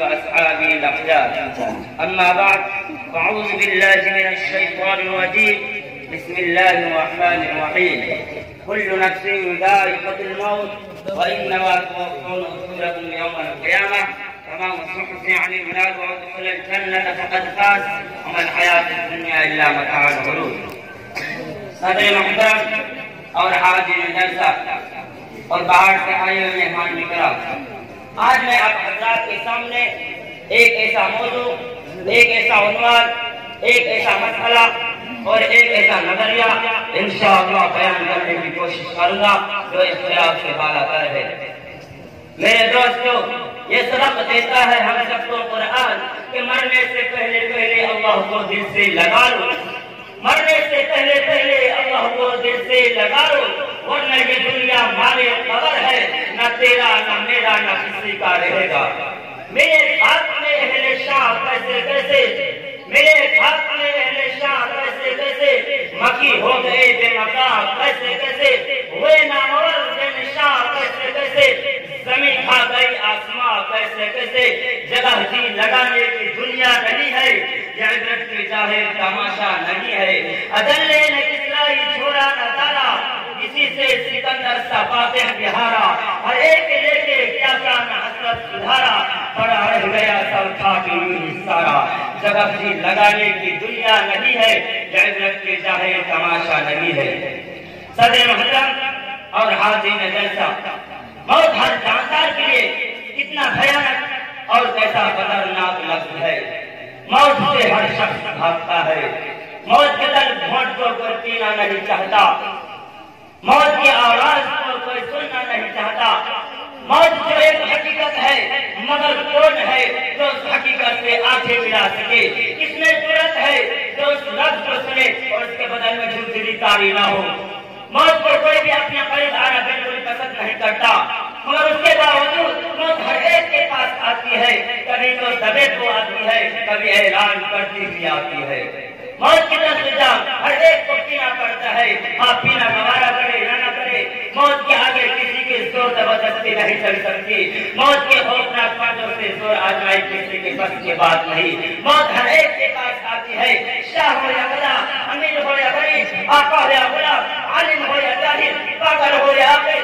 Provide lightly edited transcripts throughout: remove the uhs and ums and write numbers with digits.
وأصحابه الأخيار. أما بعد، فأعوذ بالله من الشيطان الرجيم. بسم الله الرحمن الرحيم. كل نفس ذائقة الموت وإنما توفون أجوركم يوم القيامة فمن زحزح عن النار وادخل الجنة فقد فاز وما الحياة الدنيا إلا متاع الغرور. صدر محترم اور حاضرین جلسہ اور باہر سے آئے ہوئے مہمان کرام، آج میں آپ حضرات کے سامنے ایک ایسا موضوع، ایک ایسا عنوان، ایک ایسا مسئلہ اور ایک ایسا نظریہ انشاءاللہ بیان کرنے کی کوشش کروں گا جو اختلاف سے بالا تر ہے. میرے دوستو، یہ سبق دیتا ہے ہم سب کو قرآن کہ مرنے سے پہلے اللہ کو دل سے لگا لو، مرنے سے پہلے اللہ کو دل سے لگا لو، ورنہ یہ دنیا مارے قبر ہے، نہ تیرا نہ میرا نہ کسی کا رہے گا. میرے ہاتھ میں اہل شاہ کیسے میرے ہاتھ میں اہل شاہ کیسے مکی ہو گئے بے مقام کیسے ہوئے نامور بے نشاں کیسے زمین کھا گئی آسمان کیسے جگہ جی لگانے کی دنیا نہیں ہے، یہ عبرت کی ظاہر تماشا نہیں ہے. عدلے نے کسرائی چھوڑا نہ ڈالا، کسی سے سکندر سا فاتح بہارا، ہر ایک لے کے کیا نہ حسرت سدھارا، پڑا رہ گیا سب تھا سارا. جگہ جی لگانے کی دنیا نہیں ہے، یہ عبرت کی ظاہر تماشا نہیں ہے. صدر محترم اور حاضرین جلسہ، موت ہر جاندار کے لیے کتنا بھیانک اور کیسا خطرناک لفظ ہے. موت سے ہر شخص بھاگتا ہے، موت کے در گھونٹ کو کوئی پینا نہیں چاہتا، موت کی آواز کو کوئی سننا نہیں چاہتا. موت جو ایک حقیقت ہے مگر کون ہے جو اس حقیقت سے آنکھیں ملا سکے؟ کس میں جرأت ہے جو اس لفظ کو سنے اور اس کے بدن میں جھوٹی تاری نہ ہو؟ موت کو کوئی بھی اپنے قریب آنا بالکل پسند نہیں کرتا، مگر اس کے باوجود موت ہر ایک کے پاس آتی ہے. کبھی تو دبے کو آتی ہے، کبھی اعلان کرتی بھی آتی ہے. موت کی طرف ہر ایک کو پینا پڑتا ہے، آپ پینا گوارا کرے یا نہ کرے. موت کے آگے کسی کی زور زبردستی نہیں چل سکتی، موت کے خوفناک باتوں سے زور آزمائی کسی کے بس کی بات نہیں. موت ہر ایک کے پاس آتی ہے، شاہ ہو یا بڑا، امیر ہو یا غریب، آقا ہو یا غلام، عالم ہو یا جاہل، پاگل ہو یا عاقل،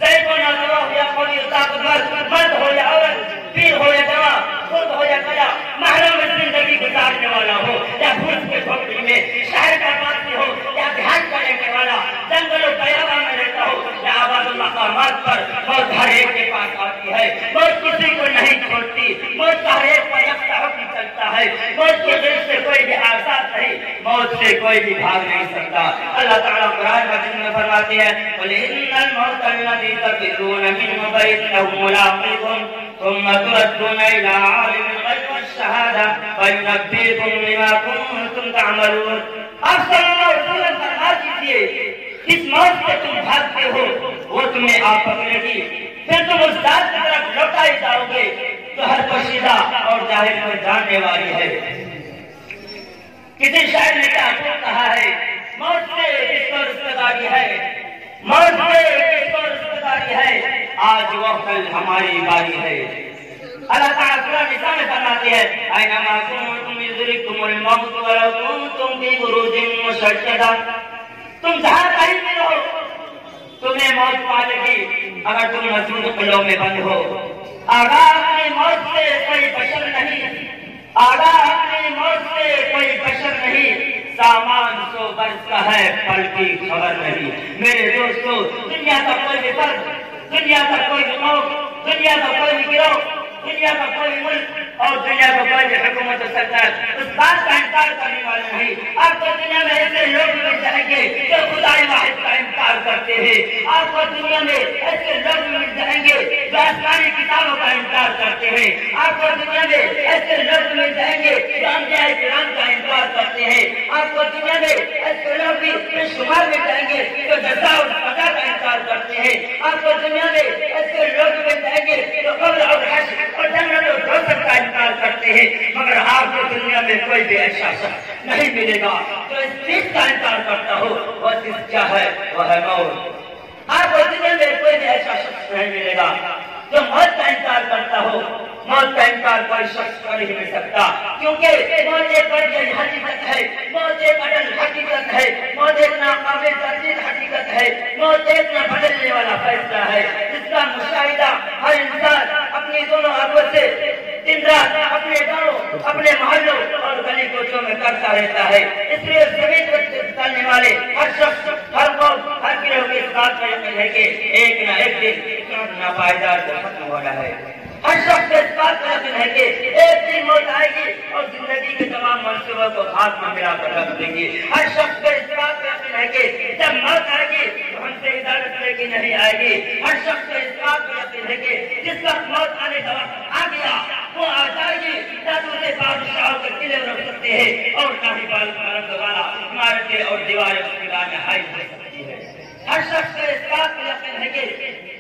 ضعیف و ناتوا ہو یا قوی و طاقتور، مرد ہو یا عورت، پیر ہو یا جوان، خود ہو یا گیا، محروم زندگی گزارنے والا ہو یا بھوت کے جھوپڑی میں، شہر کا باسی ہو یا دیہات کا رہنے والا، جنگل و بیاباں میں رہتا ہو یا آباد المقامات پر، موت ہر ایک کے پاس آتی ہے. موت کسی کو نہیں چھوڑتی، موت کا ہر ایک پر یکساں حکم چلتا ہے. موت کے دل سے کوئی بھی آزاد نہیں، موت سے کوئی بھی بھاگ نہیں سکتا. اللہ تعالیٰ قرآن مجید میں فرماتے ہیں قُلْ إِنَّ الْمَوْتَ الَّذِي تَفِرُّونَ مِنْهُ فَإِنَّهُ مُلَاقِيكُمْ ثم تردون إلى عالم الغيب والشهادة فينبئكم بما كنتم تعملون. آپ صلی اللہ علیہ وسلم فرما دیجئے، جس موت سے تم بھاگتے ہو وہ تمہیں آ پکڑے گی، پھر تم اس ذات کی طرف لوٹائے جاؤ گے تو ہر پوشیدہ اور ظاہر میں جاننے والی ہے. کسی شاعر نے کیا کہا ہے، موت سے کس کو رشتہ ہے، موت سے کس کو رشتہ ہے، آج وہ کل ہماری باری ہے. اللہ تعالیٰ سورہ نساء میں فرماتے ہیں اَيْنَمَا كُنتُمْ يُدْرِكْكُمُ الْمَوْتُ وَلَوْ كُنتُمْ فِي بُرُوجٍ مُشَيَّدَةٍ. تم جہاں کہیں بھی رہو تمہیں موت پالے گی اگر تم مسجود قلعوں میں بند ہو. آگاہ اپنی موت سے کوئی بشر نہیں، آگاہ اپنی موت سے کوئی بشر نہیں، سامان 100 برس کا ہے پل کی خبر نہیں. میرے دوستو، دنیا کا کوئی بھی فرد، دنیا کا کوئی بھی قوم، دنیا کا کوئی بھی گروہ، دنیا کا کوئی ملک اور دنیا کا کوئی بھی حکومت و سرکار اس بات کا انکار کرنے والے نہیں. آپ کو دنیا میں ایسے لوگ مل جائیں گے جو خدائے واحد کا انکار کرتے ہیں. آپ کو دنیا میں ایسے لوگ مل جائیں گے جو آسمانی کتابوں کا انکار کرتے ہیں. آپ کو دنیا میں ایسے لوگ مل جائیں گے جو انبیاء کرام کا انکار کرتے ہیں. آپ کو دنیا میں ایسے لوگ بھی بے شمار مل جائیں گے جو جزا اور سزا کا انکار کرتے ہیں. آپ کو دنیا میں ایسے لوگ مل جائیں گے جو قبر اور حشر اور جنت اور دوزخ کا انکار کرتے ہیں. مگر آپ کو دنیا میں کوئی بھی ایسا شخص نہیں ملے گا جو اس چیز کا انکار کرتا ہو. وہ چیز کیا ہے؟ وہ ہے موت. آپ کو دنیا میں کوئی بھی ایسا شخص نہیں ملے گا جو موت کا انکار کرتا ہو. موت کا انکار کوئی شخص کر نہیں سکتا، کیونکہ موت ایک بڑی حقیقت ہے، موت ایک اٹل حقیقت ہے، موت ایک ناقابل تردید حقیقت ہے، موت ایک نہ بدلنے والا فیصلہ ہے، جس کا مشاہدہ ہر انسان اپنی دونوں آنکھوں سے دن رات اپنے گاؤں، اپنے محلوں اور گلی کوچوں میں کرتا رہتا ہے۔ اس لیے زمین پر چلنے والے ہر شخص، ہر قوم، ہر گروہ کے اس بات کا یقین ہے کہ ایک نہ ایک دن ناپائیدار کو ختم ہونا ہے۔ ہر شخص کو اس بات کا یقین ہے کہ ایک دن موت آئے گی اور زندگی کے تمام منصوبوں کو ہاتھ میں ملا کر رکھ دیں گی۔ ہر شخص کو اس بات کا یقین ہے کہ جب موت آئے گی تو ہم سے اجازت لے کے نہیں آئے گی۔ ہر شخص کو اس بات کا یقین ہے کہ جس وقت موت آنے کا وقت آ گیا وہ آ جائے گی، نہ تو اسے بادشاہوں کے قلعے رکھ سکتے ہیں اور نہ ہی والا عمارتیں اور دیواریں اس قلعہ میں حائل ہو سکتی ہے۔ ہر شخص کو اس بات کا یقین ہے کہ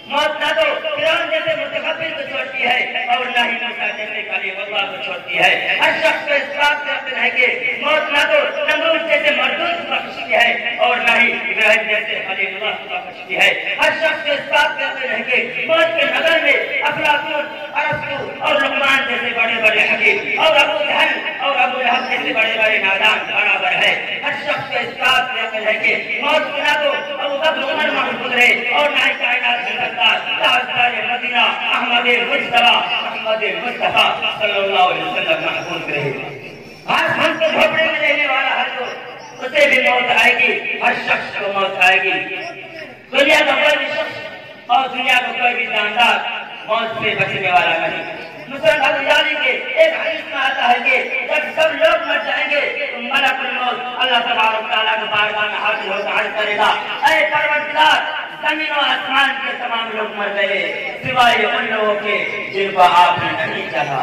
موت نہ تو فرعون جیسے متکبر کو چھوڑتی ہے اور نہ ہی موسیٰ جیسے کلیم اللہ کو چھوڑتی ہے۔ ہر شخص کو اس بات کا یقین ہے کہ موت نہ تو نمرود جیسے مردود کو بخشتی ہے اور نہ ہی ابراہیم جیسے خلیل اللہ کو بخشتی ہے۔ ہر شخص کو اس بات کا یقین ہے کہ موت کے نگر میں افلاطون، ارسطو اور لقمان جیسے بڑے بڑے حکیم اور ابو جہل اور ابو لہب جیسے بڑے بڑے نادان برابر ہے۔ ہر شخص کو اس بات کا یقین ہے کہ موت کو نہ تو ابو بکر عمر محمود رہے اور نہ ہی کائنات کے تاجدار مدینہ احمد مجتبیٰ محمد مصطفیٰ صلی اللہ علیہ وسلم محفوظ رہے۔ آج ہم کو جھوپڑے میں رہنے والا ہر کوئی اسے بھی موت آئے گی، ہر شخص کو موت آئے گی۔ دنیا کا کوئی بھی شخص اور دنیا کا کوئی بھی جاندار موت سے بچنے والا نہیں۔ مسلم حضرت کے ایک حدیث میں آتا ہے کہ جب سب لوگ مر جائیں گے تو ملک الموت اللہ تبارک تعالیٰ کے بارگاہ میں حاضر ہو کر عرض کرے گا، اے پروردگار، زمین و آسمان کے تمام لوگ مر گئے سوائے ان لوگوں کے جن کو آپ نے نہیں چاہا۔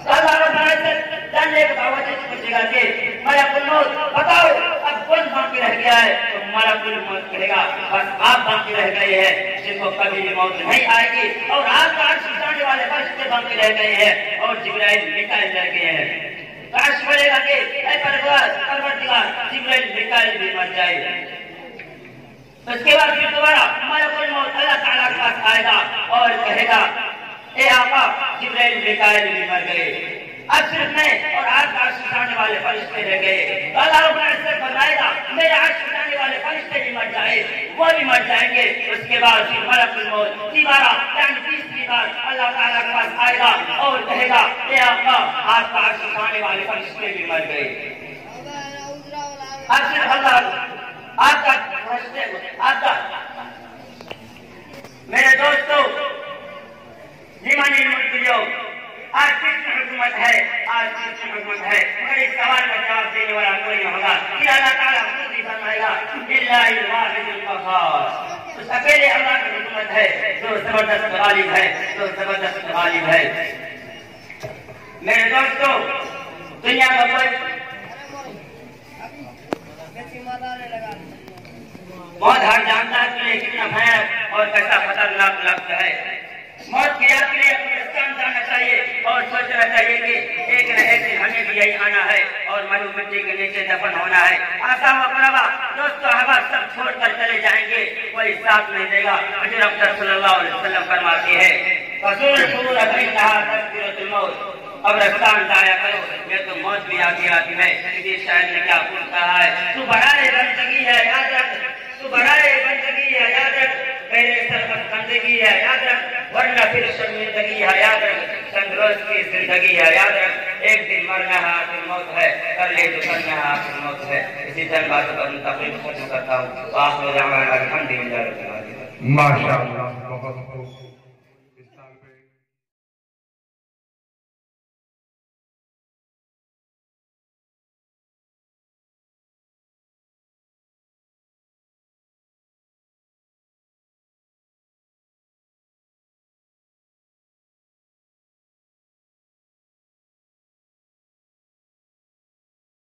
اللہ رب العزت جاننے کے باوجود پوچھے گا کہ ملک الموت بتاؤ اب کون باقی رہ گیا ہے؟ تو ملک الموت کہے گا بس آپ باقی رہ گئے ہیں جن کو کبھی بھی موت نہیں آئے گی، اور آپ کا عرش اٹھانے والے فرشتے باقی رہ گئے ہیں اور جبرائیل میکائیل رہ گئے ہیں۔ عرش بولے گا کہ اے پروردگار، جبرائیل میکائیل بھی مر جائے۔ اس کے بعد پھر دوبارہ ملک الموت اللہ تعالیٰ کے پاس آئے گا اور کہے گا اے آقا، جبرائیل میکائیل بھی مر گئے، اب صرف میں اور آپ کا عرش اٹھانے والے فرشتے رہ گئے۔ اللہ رب العزت فرمائے گا میرے عرش اٹھانے والے فرشتے بھی مر جائے، وہ بھی مر جائیں گے۔ اس کے بعد پھر ملک الموت دوبارہ یعنی تیسری بار اللہ تعالیٰ کے پاس آئے گا اور کہے گا اے آقا، آپ کا عرش اٹھانے والے فرشتے بھی مر گئے۔ اب صرف اللہ آپ کا فرشتے آپ کا میرے دوستوں ایمانی ملکیوں، آج کس کی حکومت ہے؟ آج کس کی حکومت ہے؟ مگر اس سوال کا جواب دینے والا کوئی نہ ہوگا کہ اللہ تعالیٰ خود ہی فرمائے گا الا الواحد القہار، اس اکیلے اللہ کی حکومت ہے جو زبردست غالب ہے، جو زبردست غالب ہے۔ میرے دوستوں دنیا کا کوئی موت ہر جاندار کے لیے کتنا بھیانک اور کیسا خطرناک لفظ ہے۔ موت کی یاد کے لیے ہندوستان جانا چاہیے اور سوچنا چاہیے کہ ایک نہ ایک دن ہمیں بھی یہی آنا ہے اور مرو مٹی کے نیچے دفن ہونا ہے۔ آقا و اقربا، دوست و احباب سب چھوڑ کر چلے جائیں گے، کوئی ساتھ نہیں دے گا۔ حضور اکرم صلی اللہ علیہ وسلم فرماتے ہیں فضول شرور فإنها تذکرۃ الموت، قبرستان جایا کرو، یہ تو موت بھی آتی ہے۔ کسی شاعر نے کیا خوب کہا ہے، تو برائے بندگی ہے یاد رکھ، تو برائے بندگی ہے یاد رکھ، پہلے سربت بندگی ہے یاد رکھ، ورنہ پھر شرمندگی ہے یاد رکھ، چند روز کی زندگی ہے یاد رکھ، ایک دن مرنا ہے آخر موت ہے، کر لے تو کرنا ہے آخر موت ہے۔ اسی طرح باتوں پر تقریب ختم کرتا ہوں۔ وآخر دعوانا الحمدللہ رب العالمین۔ ماشاءاللہ، بہت خوب۔